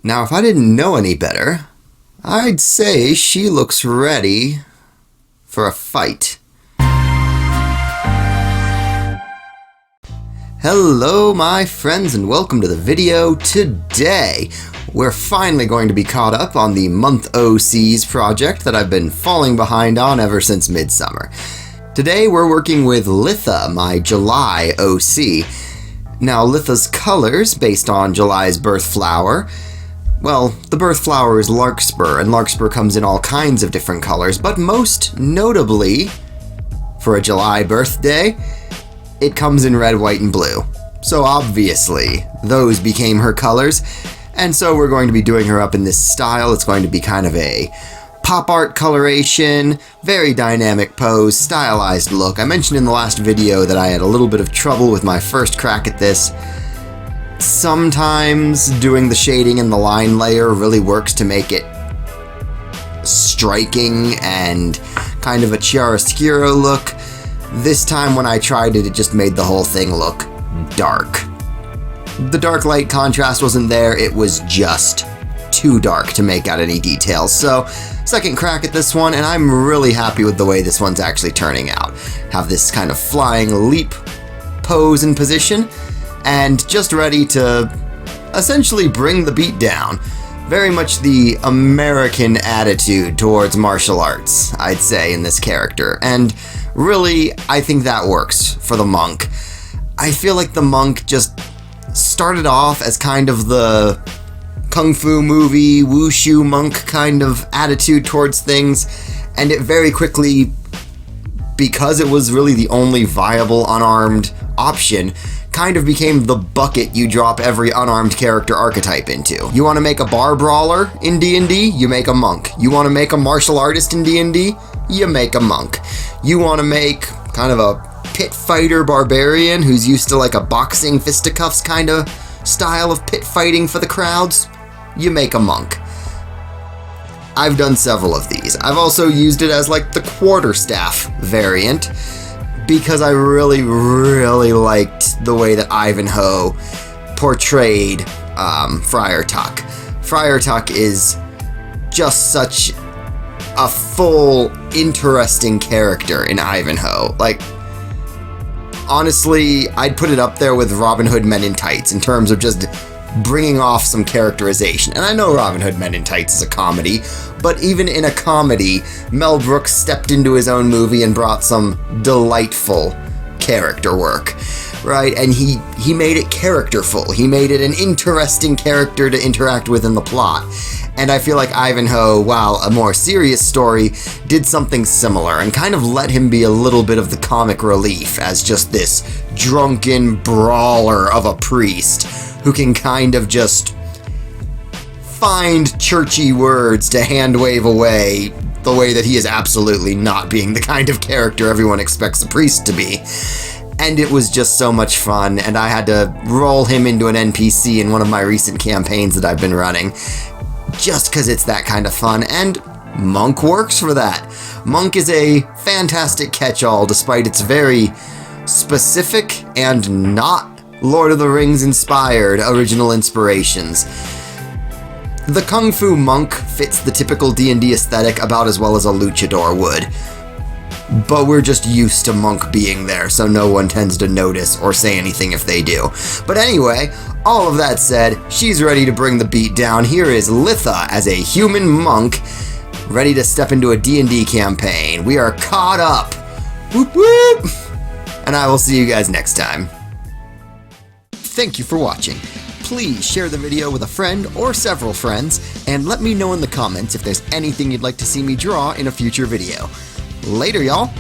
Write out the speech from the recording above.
Now, if I didn't know any better, I'd say she looks ready for a fight. Hello, my friends, and welcome to the video. Today, we're finally going to be caught up on the month OCs project that I've been falling behind on ever since midsummer. Today, we're working with Litha, my July OC. Now, Litha's colors, based on July's birth flower, well, the birth flower is larkspur, and larkspur comes in all kinds of different colors, but most notably, for a July birthday, it comes in red, white, and blue. So obviously, those became her colors, and so we're going to be doing her up in this style. It's going to be kind of a pop art coloration, very dynamic pose, stylized look. I mentioned in the last video that I had a little bit of trouble with my first crack at this. Sometimes doing the shading and the line layer really works to make it striking and kind of a chiaroscuro look. This time when I tried it, it just made the whole thing look dark. The dark light contrast wasn't there, it was just too dark to make out any details. So, second crack at this one, and I'm really happy with the way this one's actually turning out. Have this kind of flying leap pose and position, and just ready to essentially bring the beat down. Very much the American attitude towards martial arts, I'd say, in this character. And really, I think that works for the monk. I feel like the monk just started off as kind of the kung fu movie, wushu monk kind of attitude towards things, and it very quickly, because it was really the only viable unarmed option, kind of became the bucket you drop every unarmed character archetype into. You want to make a bar brawler in D&D? You make a monk. You want to make a martial artist in D&D? You make a monk. You want to make kind of a pit fighter barbarian who's used to like a boxing fisticuffs kind of style of pit fighting for the crowds? You make a monk. I've done several of these. I've also used it as like the quarterstaff variant, because I really liked the way that Ivanhoe portrayed Friar Tuck. Friar Tuck is just such a full, interesting character in Ivanhoe. Like, honestly, I'd put it up there with Robin Hood Men in Tights in terms of just bringing off some characterization. And I know Robin Hood Men in Tights is a comedy, but even in a comedy, Mel Brooks stepped into his own movie and brought some delightful character work, right? And he made it characterful. He made it an interesting character to interact with in the plot. And I feel like Ivanhoe, while a more serious story, did something similar and kind of let him be a little bit of the comic relief as just this drunken brawler of a priest who can kind of just find churchy words to hand wave away the way that he is absolutely not being the kind of character everyone expects a priest to be. And it was just so much fun, and I had to roll him into an NPC in one of my recent campaigns that I've been running, just because it's that kind of fun, and Monk works for that. Monk is a fantastic catch-all despite its very specific and not Lord of the Rings inspired original inspirations. The Kung Fu Monk fits the typical D&D aesthetic about as well as a luchador would, but we're just used to Monk being there, so no one tends to notice or say anything if they do. But anyway, all of that said, she's ready to bring the beat down. Here is Litha as a human monk, ready to step into a D&D campaign. We are caught up. Whoop whoop! And I will see you guys next time. Thank you for watching. Please share the video with a friend or several friends, and let me know in the comments if there's anything you'd like to see me draw in a future video. Later, y'all!